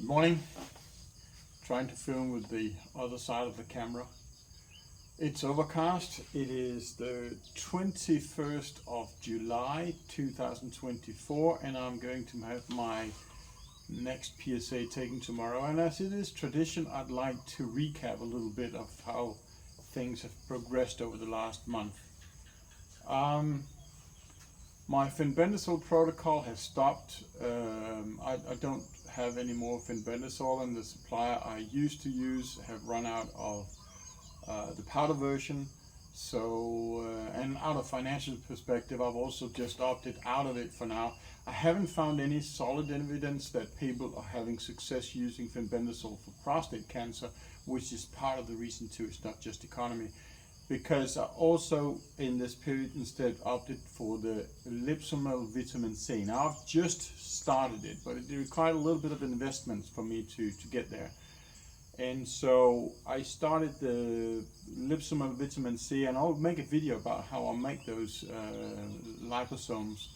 Good morning. Trying to film with the other side of the camera. It's overcast. It is the 21st of July 2024 and I'm going to have my next PSA taken tomorrow. And as it is tradition, I'd like to recap a little bit of how things have progressed over the last month. My fenbendazole protocol has stopped. I don't have any more fenbendazole, and the supplier I used to use have run out of the powder version. So, and out of financial perspective, I've also just opted out of it for now. I haven't found any solid evidence that people are having success using fenbendazole for prostate cancer, which is part of the reason too. It's not just economy. Because I also in this period instead opted for the Lipsomel vitamin C. Now I've just started it, but it required a little bit of investment for me to get there. And so I started the Lipsomel vitamin C, and I'll make a video about how I make those liposomes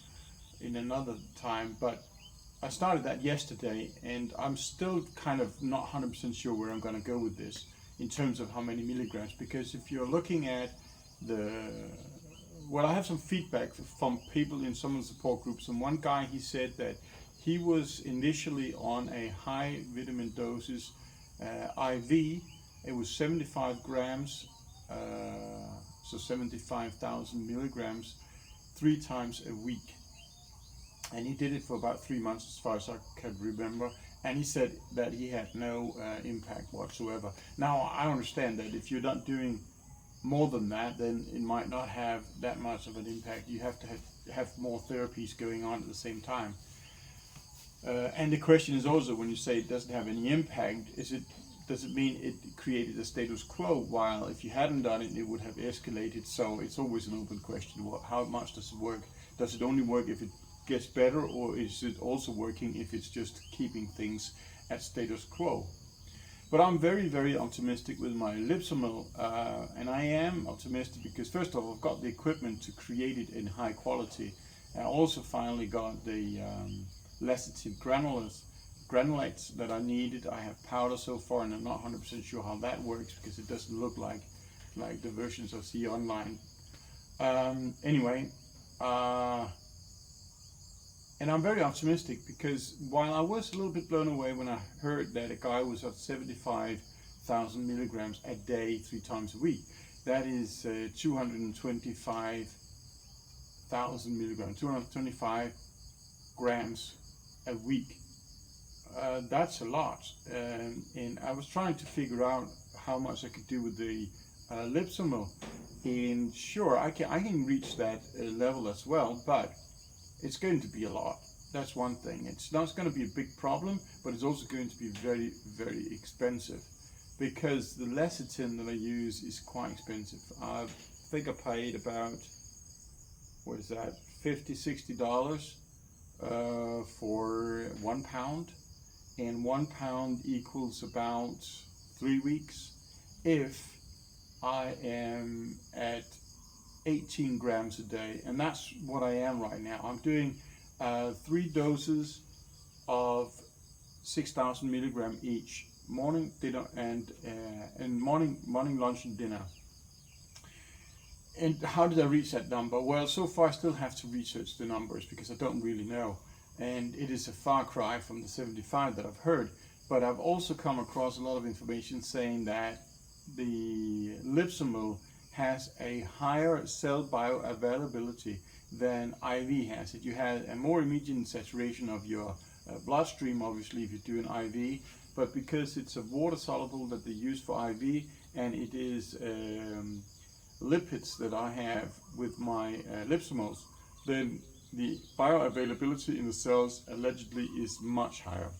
in another time. But I started that yesterday, and I'm still kind of not 100% sure where I'm going to go with this in terms of how many milligrams, because if you're looking at I have some feedback from people in some of the support groups, and one guy, he said that he was initially on a high vitamin doses IV. It was 75 grams, so 75,000 milligrams 3 times a week. And he did it for about 3 months as far as I can remember, and he said that he had no impact whatsoever. Now I understand that if you're not doing more than that, then it might not have that much of an impact. You have to have more therapies going on at the same time. And the question is also, when you say it doesn't have any impact, does it mean it created a status quo, while if you hadn't done it, it would have escalated? So it's always an open question. How much does it work? Does it only work if it gets better, or is it also working if it's just keeping things at status quo? But I'm very, very optimistic with my Lipsomel, and I am optimistic because first of all, I've got the equipment to create it in high quality. I also finally got the lecithin granulates that I needed. I have powder so far, and I'm not 100% sure how that works because it doesn't look like the versions I see online. Anyway. And I'm very optimistic because while I was a little bit blown away when I heard that a guy was at 75,000 milligrams a day 3 times a week, that is 225,000 milligrams, 225 grams a week. That's a lot. And I was trying to figure out how much I could do with the Lipsomel. And sure, I can reach that level as well, but it's going to be a lot. That's one thing. It's not going to be a big problem, but it's also going to be very, very expensive because the lecithin that I use is quite expensive. I think I paid about, what is that, $50–60 for 1 pound, and 1 pound equals about 3 weeks if I am at 18 grams a day, and that's what I am right now. I'm doing 3 doses of 6,000 milligram each, morning, dinner, and morning, lunch, and dinner. And how did I reach that number? Well, so far I still have to research the numbers because I don't really know, and it is a far cry from the 75 that I've heard. But I've also come across a lot of information saying that the Lipsomel has a higher cell bioavailability than IV has. You had a more immediate saturation of your bloodstream, obviously, if you do an IV, but because it's a water soluble that they use for IV, and it is lipids that I have with my Lipsomels, then the bioavailability in the cells allegedly is much higher.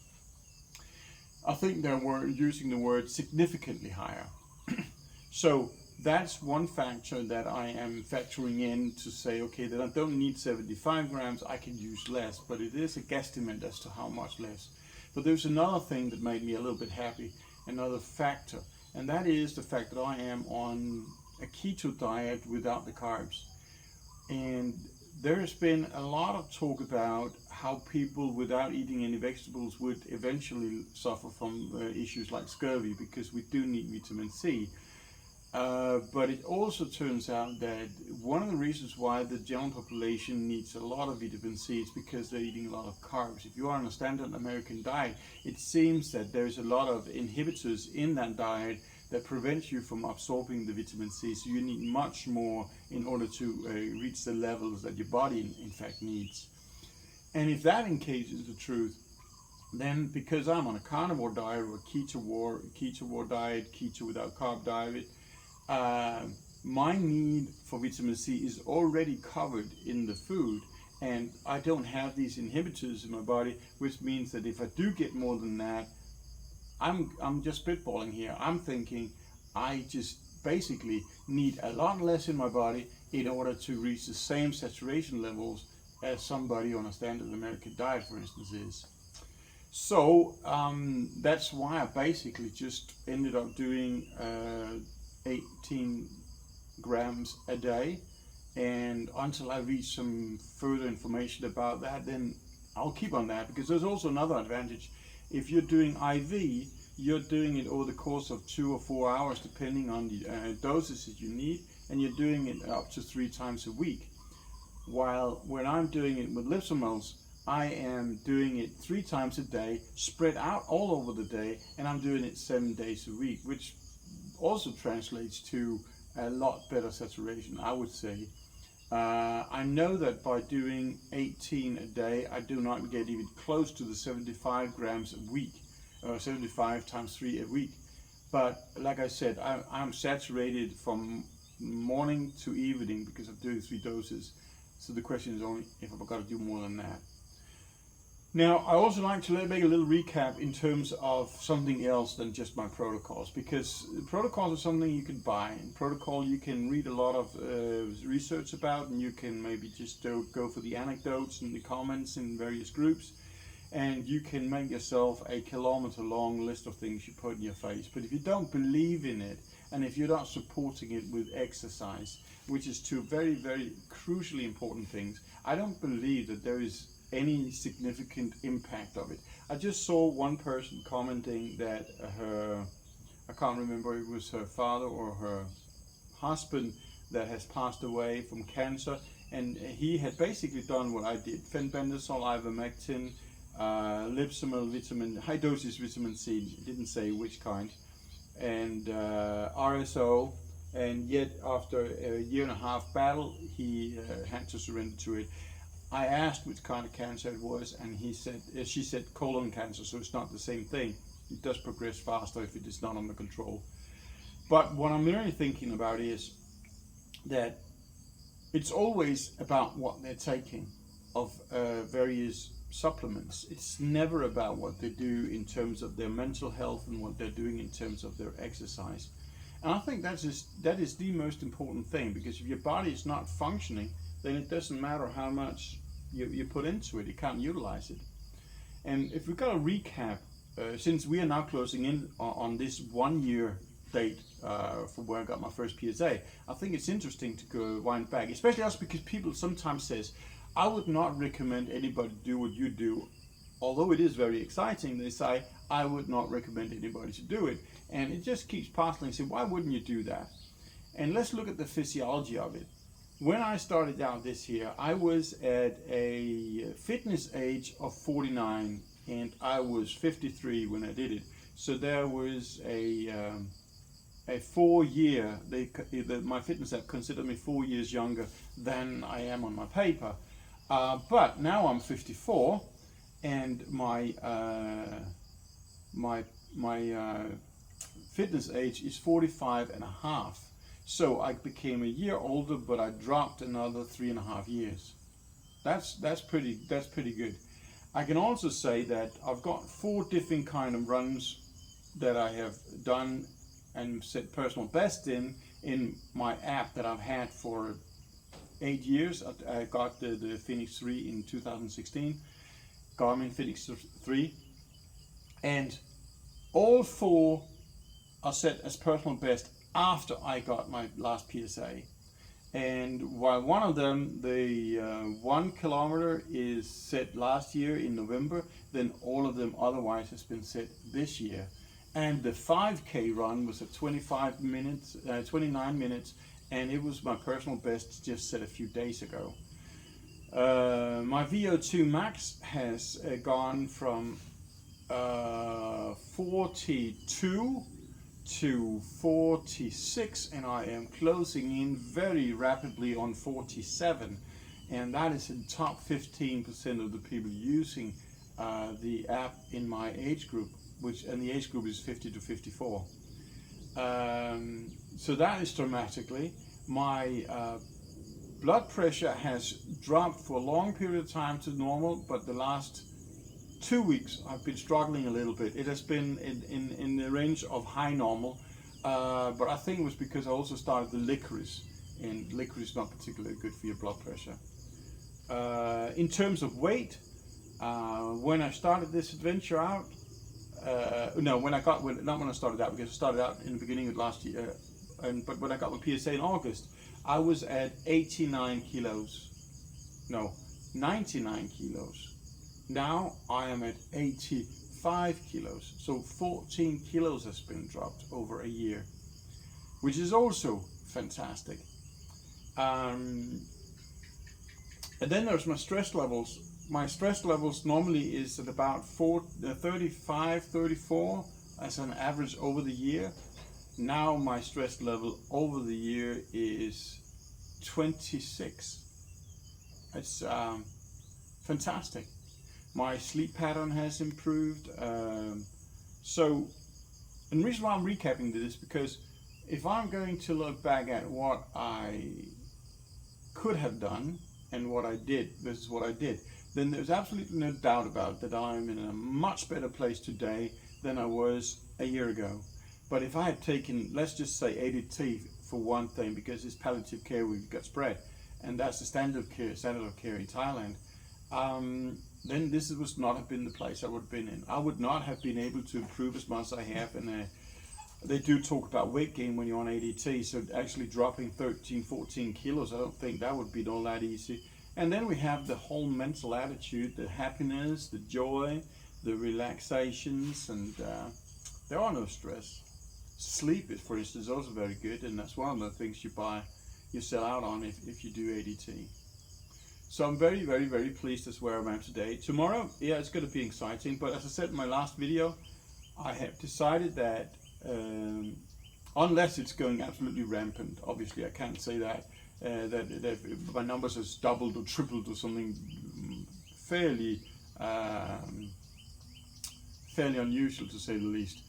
I think they were using the word significantly higher. So that's one factor that I am factoring in to say, okay, that I don't need 75 grams, I can use less, but it is a guesstimate as to how much less. But there's another thing that made me a little bit happy, another factor, and that is the fact that I am on a keto diet without the carbs. And there has been a lot of talk about how people without eating any vegetables would eventually suffer from issues like scurvy, because we do need vitamin C. But it also turns out that one of the reasons why the general population needs a lot of vitamin C is because they're eating a lot of carbs. If you are on a standard American diet, it seems that there's a lot of inhibitors in that diet that prevents you from absorbing the vitamin C. So you need much more in order to reach the levels that your body in fact needs. And if that in case is the truth, then because I'm on a carnivore diet or a keto diet, keto without carb diet, my need for vitamin C is already covered in the food, and I don't have these inhibitors in my body, which means that if I do get more than that, I'm just spitballing here. I'm thinking I just basically need a lot less in my body in order to reach the same saturation levels as somebody on a standard American diet, for instance, is. So that's why I basically just ended up doing 18 grams a day, and until I reach some further information about that, then I'll keep on that, because there's also another advantage. If you're doing IV, you're doing it over the course of 2 or 4 hours depending on the doses that you need, and you're doing it up to 3 times a week. While when I'm doing it with Lipsomals, I am doing it 3 times a day, spread out all over the day, and I'm doing it 7 days a week, which also translates to a lot better saturation, I would say. I know that by doing 18 a day, I do not get even close to the 75 grams a week, or 75 times 3 a week. But like I said, I'm saturated from morning to evening because I'm doing 3 doses. So the question is only if I've got to do more than that. Now, I also like to make a little recap in terms of something else than just my protocols, because protocols are something you can buy. In protocol, you can read a lot of research about, and you can maybe just go for the anecdotes and the comments in various groups, and you can make yourself a kilometer-long list of things you put in your face. But if you don't believe in it, and if you're not supporting it with exercise, which is 2 very, very crucially important things, I don't believe that there is any significant impact of it. I just saw one person commenting that I can't remember if it was her father or her husband that has passed away from cancer, and he had basically done what I did: fenbendazole, ivermectin, Lipsomal high dosage vitamin C, didn't say which kind, and RSO, and yet after a 1.5 year battle, he had to surrender to it. I asked which kind of cancer it was, and she said colon cancer, so it's not the same thing. It does progress faster if it is not under control. But what I'm really thinking about is that it's always about what they're taking of various supplements. It's never about what they do in terms of their mental health and what they're doing in terms of their exercise. And I think that is the most important thing, because if your body is not functioning, then it doesn't matter how much you put into it, you can't utilize it. And if we've got to recap, since we are now closing in on this 1 year date for where I got my first PSA, I think it's interesting to go wind back, especially also because people sometimes says, I would not recommend anybody do what you do. Although it is very exciting, they say, I would not recommend anybody to do it. And it just keeps parceling, say, why wouldn't you do that? And let's look at the physiology of it. When I started out this year, I was at a fitness age of 49, and I was 53 when I did it. So there was a 4 year, my fitness app considered me 4 years younger than I am on my paper. But now I'm 54, and my fitness age is 45 and a half. So I became a year older, but I dropped another 3.5 years. That's pretty good. I can also say that I've got 4 different kind of runs that I have done and set personal best in my app that I've had for 8 years. I got the Phoenix 3 in 2016, Garmin Phoenix 3, and all 4 are set as personal best after I got my last PSA. And while one of them, the 1 kilometer is set last year in November, then all of them otherwise has been set this year. And the 5K run was at 29 minutes, and it was my personal best just set a few days ago. My VO2 max has gone from 42 to 46, and I am closing in very rapidly on 47, and that is in top 15% of the people using the app in my age group, and the age group is 50 to 54. So that is dramatically. My blood pressure has dropped for a long period of time to normal, but the last 2 weeks I've been struggling a little bit. It has been in the range of high normal, but I think it was because I also started the licorice, and licorice is not particularly good for your blood pressure. In terms of weight, when I started this adventure out, not when I started out, because I started out in the beginning of last year, but when I got my PSA in August, I was at 99 kilos. No, 99 kilos. Now I am at 85 kilos. So 14 kilos has been dropped over a year, which is also fantastic. And then there's my stress levels. My stress levels normally is at about 35, 34 as an average over the year. Now my stress level over the year is 26. It's fantastic. My sleep pattern has improved. And the reason why I'm recapping this is because if I'm going to look back at what I could have done and what I did versus what I did, then there's absolutely no doubt about that I'm in a much better place today than I was a year ago. But if I had taken, let's just say ADT for one thing, because it's palliative care we've got spread, and that's the standard of care in Thailand, then this would not have been the place I would have been in. I would not have been able to improve as much as I have, and they do talk about weight gain when you're on ADT, so actually dropping 13, 14 kilos, I don't think that would be all that easy. And then we have the whole mental attitude, the happiness, the joy, the relaxations, and there are no stress. Sleep is, for instance, also very good, and that's one of the things you sell out on if you do ADT. So I'm very, very, very pleased as where I'm at today. Tomorrow, yeah, it's going to be exciting, but as I said in my last video, I have decided that unless it's going absolutely rampant, obviously I can't say that, that my numbers has doubled or tripled or something fairly unusual to say the least,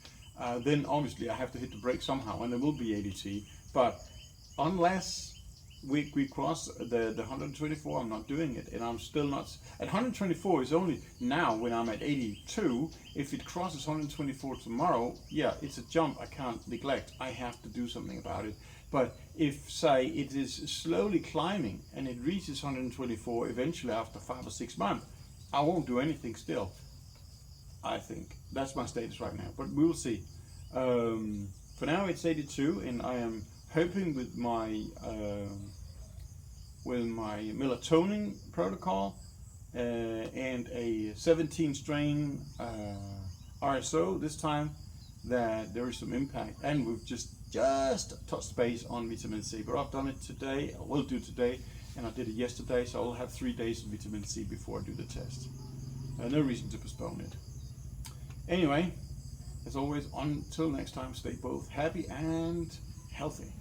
then obviously I have to hit the brake somehow, and there will be ADT. But unless we cross the 124, I'm not doing it, and I'm still not. At 124 is only now when I'm at 82. If it crosses 124 tomorrow, yeah, it's a jump I can't neglect. I have to do something about it. But if, say, it is slowly climbing and it reaches 124 eventually after 5 or 6 months, I won't do anything still. I think that's my status right now, but we will see. For now it's 82, and I am hoping with my melatonin protocol and a 17 strain RSO this time that there is some impact, and we've just touched base on vitamin C. But I've done it today, I will do today, and I did it yesterday, so I'll have 3 days of vitamin C before I do the test. No reason to postpone it. Anyway, as always, until next time, stay both happy and healthy.